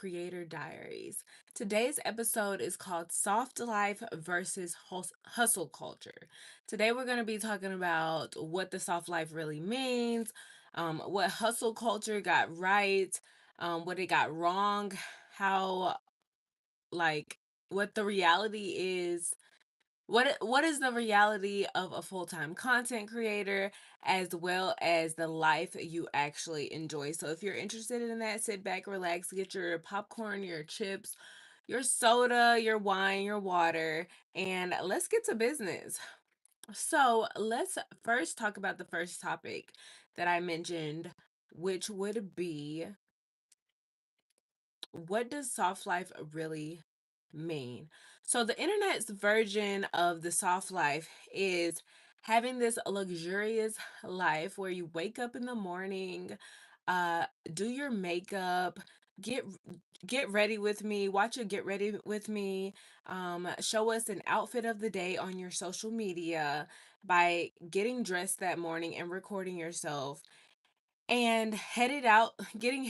Creator Diaries. Today's episode is called Soft Life versus Hustle Culture. Today, we're going to be talking about what the soft life really means, what hustle culture got right, what it got wrong, how, like, what the reality is. What is the reality of a full-time content creator as well as the life you actually enjoy? So if you're interested in that, sit back, relax, get your popcorn, your chips, your soda, your wine, your water, and let's get to business. So let's first talk about the first topic that I mentioned, which would be, what does soft life really mean? So, the internet's version of the soft life is having this luxurious life where you wake up in the morning, uh, do your makeup, get get ready with me, watch a get ready with me, show us an outfit of the day on your social media by getting dressed that morning and recording yourself and headed out, getting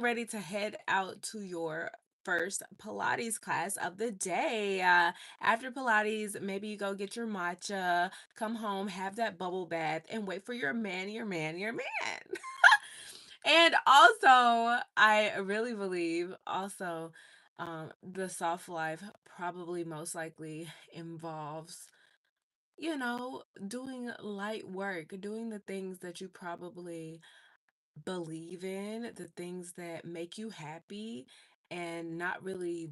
ready to head out to your first Pilates class of the day. After Pilates, maybe you go get your matcha, come home, have that bubble bath, and wait for your man. And also, I really believe also the soft life probably most likely involves doing light work, doing the things that you probably believe in, the things that make you happy, and not really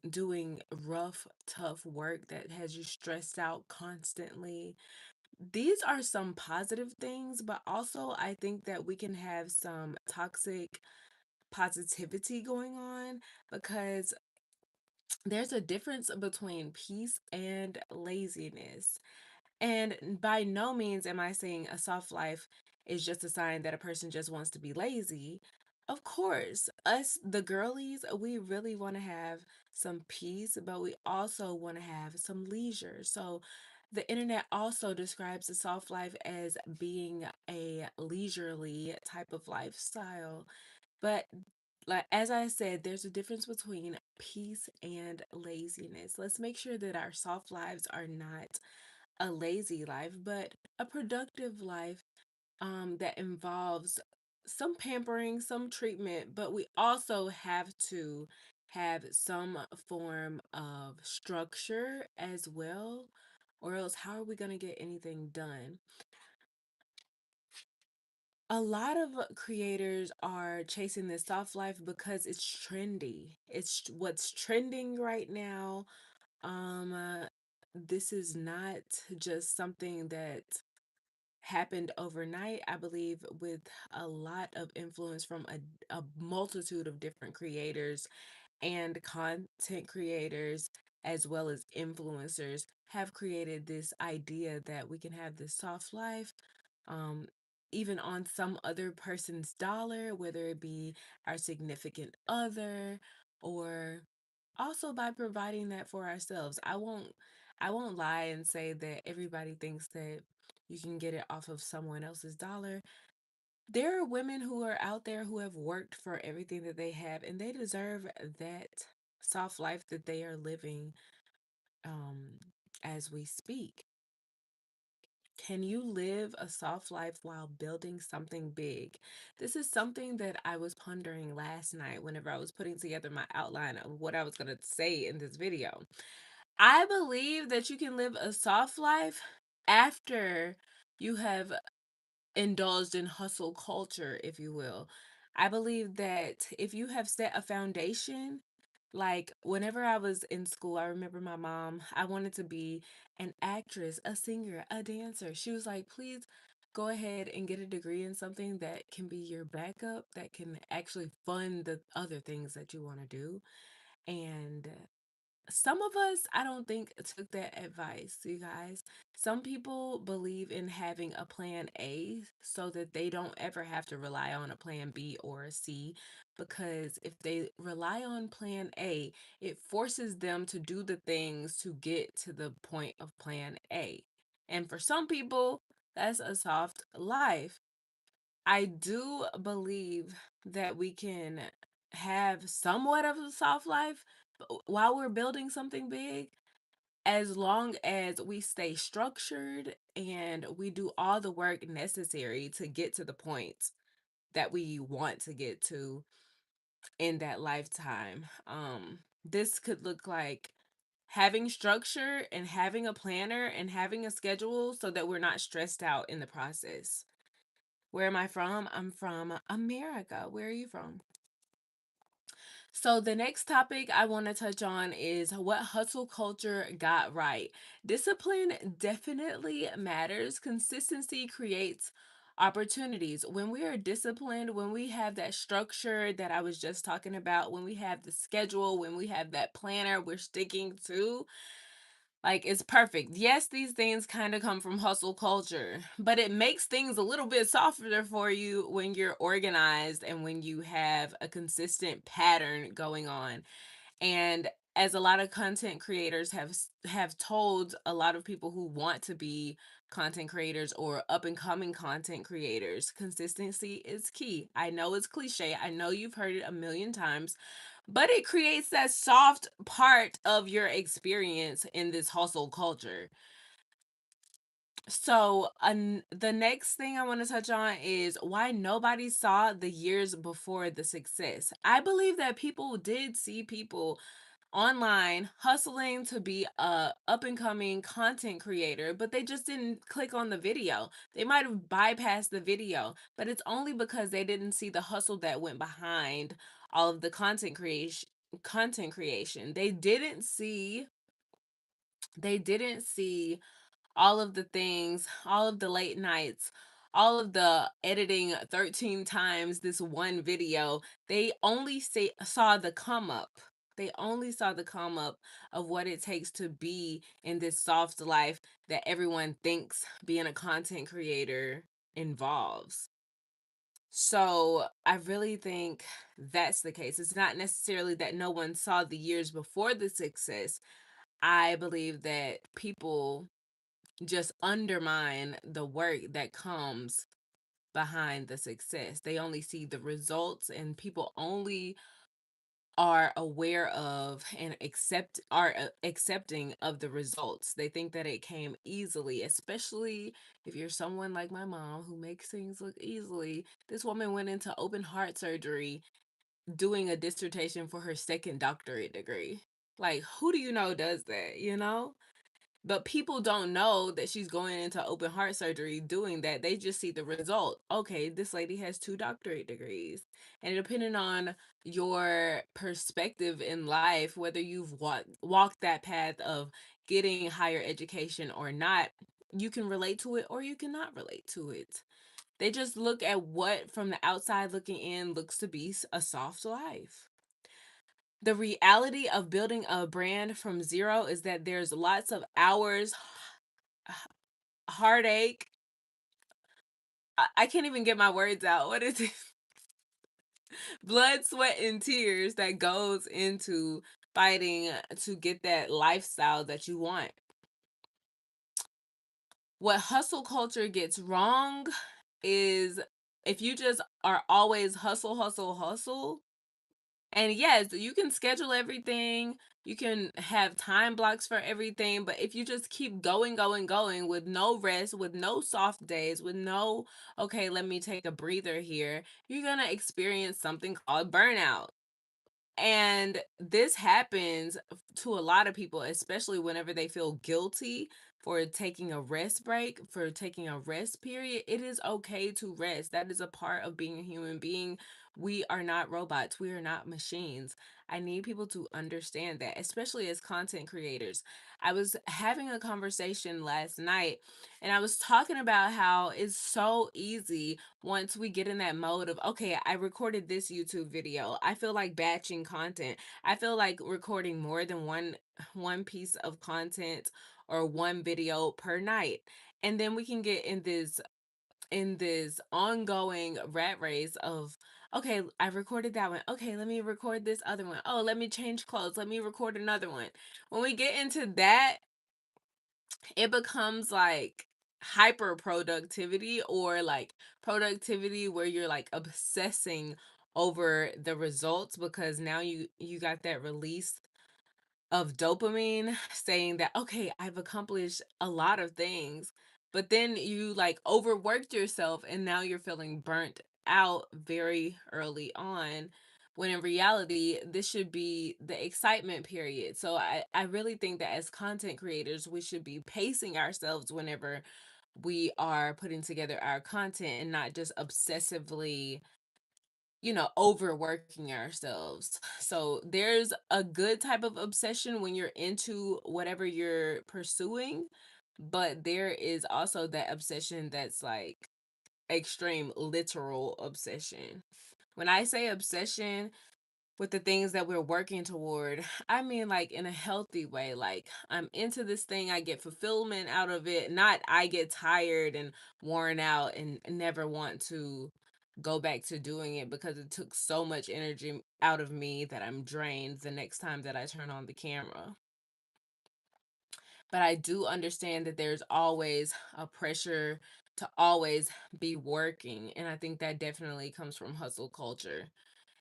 doing rough, tough work that has you stressed out constantly. These are some positive things, but also I think that we can have some toxic positivity going on because there's a difference between peace and laziness. And by no means am I saying a soft life is just a sign that a person just wants to be lazy. Of course, us, the girlies, we really want to have some peace, but we also want to have some leisure. So the internet also describes the soft life as being a leisurely type of lifestyle. But like as I said, there's a difference between peace and laziness. Let's make sure that our soft lives are not a lazy life, but a productive life that involves some pampering, some treatment, but we also have to have some form of structure as well, or else how are we going to get anything done? A lot of creators are chasing this soft life because it's trendy. It's what's trending right now. Um, uh, this is not just something that happened overnight. I believe with a lot of influence from a multitude of different creators and content creators, as well as influencers, have created this idea that we can have this soft life, um, even on some other person's dollar, whether it be our significant other or also by providing that for ourselves. I won't lie and say that everybody thinks that you can get it off of someone else's dollar. There are women who are out there who have worked for everything that they have, and they deserve that soft life that they are living um, as we speak. Can you live a soft life while building something big? This is something that I was pondering last night whenever I was putting together my outline of what I was going to say in this video. I believe that you can live a soft life after you have indulged in hustle culture, if you will. I believe that if you have set a foundation, like whenever I was in school, I remember my mom, I wanted to be an actress, a singer, a dancer. She was like, please go ahead and get a degree in something that can be your backup, that can actually fund the other things that you want to do. And some of us, I don't think, took that advice, you guys. Some people believe in having a plan A so that they don't ever have to rely on a plan B or a C. Because if they rely on plan A, it forces them to do the things to get to the point of plan A. And for some people, that's a soft life. I do believe that we can have somewhat of a soft life while we're building something big, as long as we stay structured and we do all the work necessary to get to the point that we want to get to in that lifetime. This could look like having structure and having a planner and having a schedule so that we're not stressed out in the process. Where am I from? I'm from America. Where are you from? So, the next topic I want to touch on is what hustle culture got right. Discipline definitely matters. Consistency creates opportunities. When we are disciplined, when we have that structure that I was just talking about, when we have the schedule, when we have that planner we're sticking to, like, it's perfect. Yes, these things kind of come from hustle culture, but it makes things a little bit softer for you when you're organized and when you have a consistent pattern going on. And as a lot of content creators have told a lot of people who want to be content creators or up and coming content creators, consistency is key. I know it's cliche. I know you've heard it a million times, but it creates that soft part of your experience in this hustle culture. So, the next thing I want to touch on is why nobody saw the years before the success. I believe that people did see people online hustling to be a up and coming content creator, but they just didn't click on the video. They might have bypassed the video, but it's only because they didn't see the hustle that went behind all of the content creation. They didn't see all of the things, all of the late nights, all of the editing 13 times this one video. They only saw the come up. They only saw the come up of what it takes to be in this soft life that everyone thinks being a content creator involves. So I really think that's the case. It's not necessarily that no one saw the years before the success. I believe that people just undermine the work that comes behind the success. They only see the results, and people only are aware of and accepting of the results. They think that it came easily, especially if you're someone like my mom who makes things look easily. This woman went into open heart surgery doing a dissertation for her second doctorate degree. Like, who do you know does that? But people don't know that she's going into open heart surgery doing that. They just see the result. Okay, this lady has two doctorate degrees. And depending on your perspective in life, whether you've walked that path of getting higher education or not, you can relate to it or you cannot relate to it. They just look at what from the outside looking in looks to be a soft life. The reality of building a brand from zero is that there's lots of hours, heartache. I can't even get my words out. What is it? Blood, sweat, and tears that goes into fighting to get that lifestyle that you want. What hustle culture gets wrong is if you just are always hustle, hustle, hustle. And yes, you can schedule everything. You can have time blocks for everything. But if you just keep going, going, going with no rest, with no soft days, with no, okay, let me take a breather here, you're going to experience something called burnout. And this happens to a lot of people, especially whenever they feel guilty for taking a rest break, for taking a rest period. It is okay to rest. That is a part of being a human being. We are not robots, we are not machines. I need people to understand that, especially as content creators. I was having a conversation last night and I was talking about how it's so easy once we get in that mode of, okay, I recorded this YouTube video. I feel like batching content. I feel like recording more than one piece of content or one video per night. And then we can get in this ongoing rat race of, okay, I recorded that one. Okay, let me record this other one. Oh, let me change clothes. Let me record another one. When we get into that, it becomes like hyper productivity, or like productivity where you're like obsessing over the results, because now you got that release of dopamine saying that, okay, I've accomplished a lot of things, but then you like overworked yourself and now you're feeling burnt out very early on, when in reality this should be the excitement period. So I really think that as content creators we should be pacing ourselves whenever we are putting together our content, and not just obsessively, overworking ourselves. So there's a good type of obsession when you're into whatever you're pursuing, but there is also that obsession that's like extreme literal obsession. When I say obsession with the things that we're working toward, I mean like in a healthy way. Like, I'm into this thing, I get fulfillment out of it, not I get tired and worn out and never want to go back to doing it because it took so much energy out of me that I'm drained the next time that I turn on the camera. But I do understand that there's always a pressure to always be working, and I think that definitely comes from hustle culture.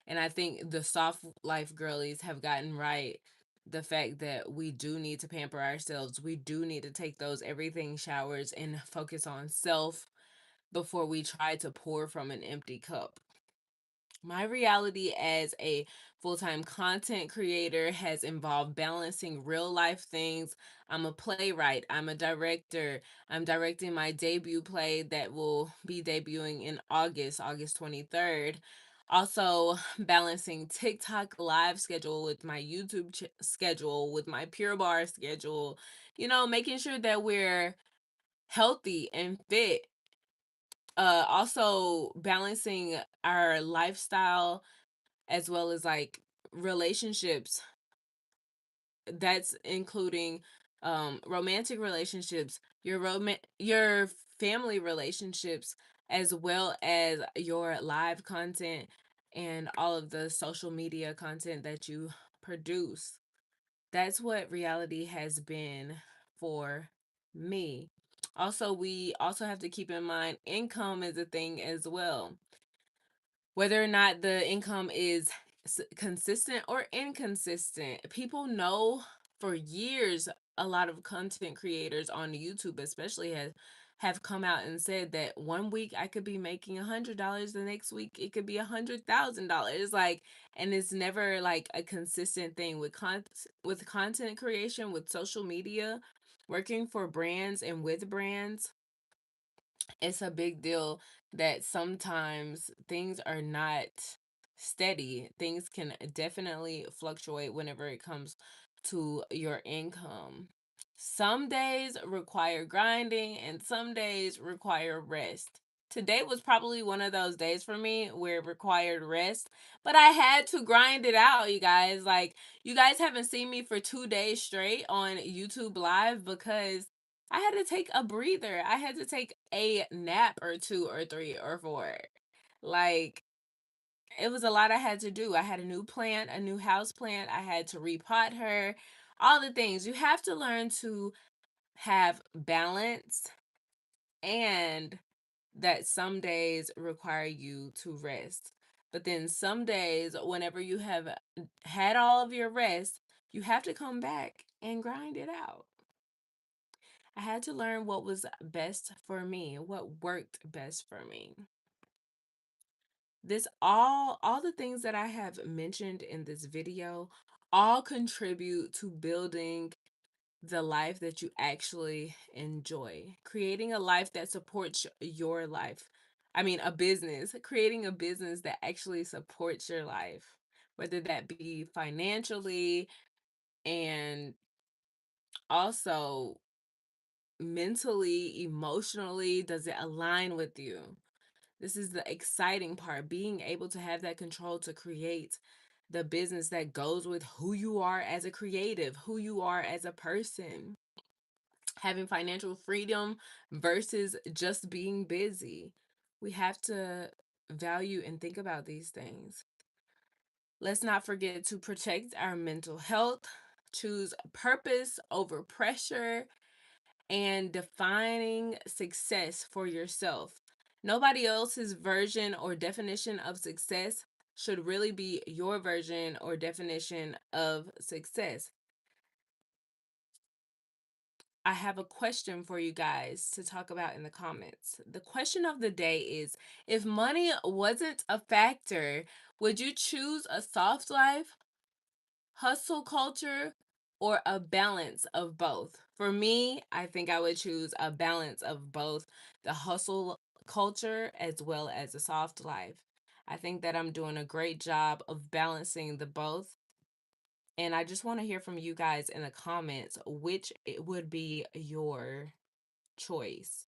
And I think the soft life girlies have gotten right the fact that we do need to pamper ourselves. We do need to take those everything showers and focus on self before we try to pour from an empty cup. My reality as a full time content creator has involved balancing real life things. I'm a playwright, I'm a director, I'm directing my debut play that will be debuting in August 23rd. Also, balancing TikTok live schedule with my YouTube schedule, with my Pure Bar schedule, making sure that we're healthy and fit. Also balancing our lifestyle as well as like relationships. That's including romantic relationships, your family relationships, as well as your live content and all of the social media content that you produce. That's what reality has been for me. Also, we also have to keep in mind income is a thing as well. Whether or not the income is consistent or inconsistent, people know for years, a lot of content creators on YouTube especially have come out and said that one week I could be making $100, the next week it could be $100,000. Like, and it's never like a consistent thing with content creation, with social media, working for brands and with brands. It's a big deal that sometimes things are not steady. Things can definitely fluctuate whenever it comes to your income. Some days require grinding and some days require rest. Today was probably one of those days for me where it required rest, but I had to grind it out, you guys. Like, you guys haven't seen me for 2 days straight on YouTube Live because I had to take a breather. I had to take a nap or two or three or four. Like, it was a lot I had to do. I had a new plant, a new house plant. I had to repot her, all the things. You have to learn to have balance, and that some days require you to rest. But then some days, whenever you have had all of your rest, you have to come back and grind it out. I had to learn what was best for me, what worked best for me. This all the things that I have mentioned in this video all contribute to building the life that you actually enjoy. Creating a life that supports your life. I mean, a business, creating a business that actually supports your life, whether that be financially and also mentally, emotionally. Does it align with you? This is the exciting part, being able to have that control to create the business that goes with who you are as a creative, who you are as a person. Having financial freedom versus just being busy. We have to value and think about these things. Let's not forget to protect our mental health, choose purpose over pressure, and defining success for yourself. Nobody else's version or definition of success should really be your version or definition of success? I have a question for you guys to talk about in the comments. The question of the day is, if money wasn't a factor, would you choose a soft life, hustle culture, or a balance of both? For me, I think I would choose a balance of both, the hustle culture as well as a soft life. I think that I'm doing a great job of balancing the both. And I just want to hear from you guys in the comments which it would be your choice.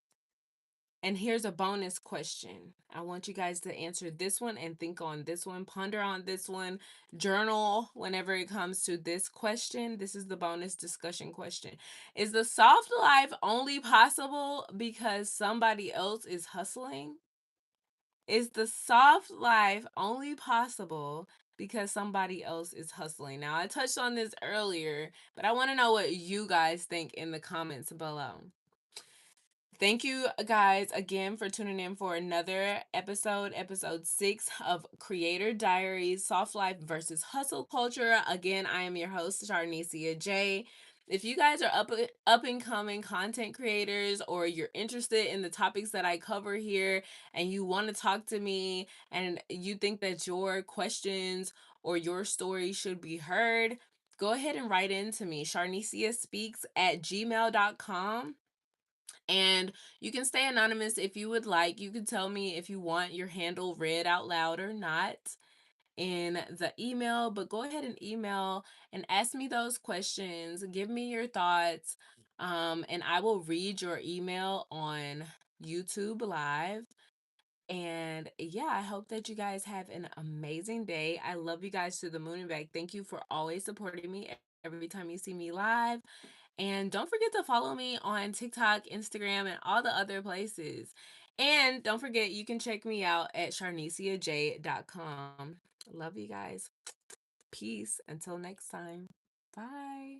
And here's a bonus question. I want you guys to answer this one and think on this one, ponder on this one, journal whenever it comes to this question. This is the bonus discussion question. Is the soft life only possible because somebody else is hustling? Is the soft life only possible because somebody else is hustling? Now, I touched on this earlier, but I want to know what you guys think in the comments below. Thank you guys again for tuning in for another episode 6 of Creator Diaries, Soft Life versus Hustle Culture. Again, I am your host, Sharnecia Jaii. If you guys are up and coming content creators, or you're interested in the topics that I cover here and you want to talk to me and you think that your questions or your story should be heard, go ahead and write into me, sharneciaspeaks@gmail.com. And you can stay anonymous if you would like. You can tell me if you want your handle read out loud or not in the email, but go ahead and email and ask me those questions. Give me your thoughts. And I will read your email on YouTube Live. And yeah, I hope that you guys have an amazing day. I love you guys to the moon and back. Thank you for always supporting me every time you see me live. And don't forget to follow me on TikTok, Instagram, and all the other places. And don't forget, you can check me out at sharneciaj.com. Love you guys. Peace. Until next time. Bye.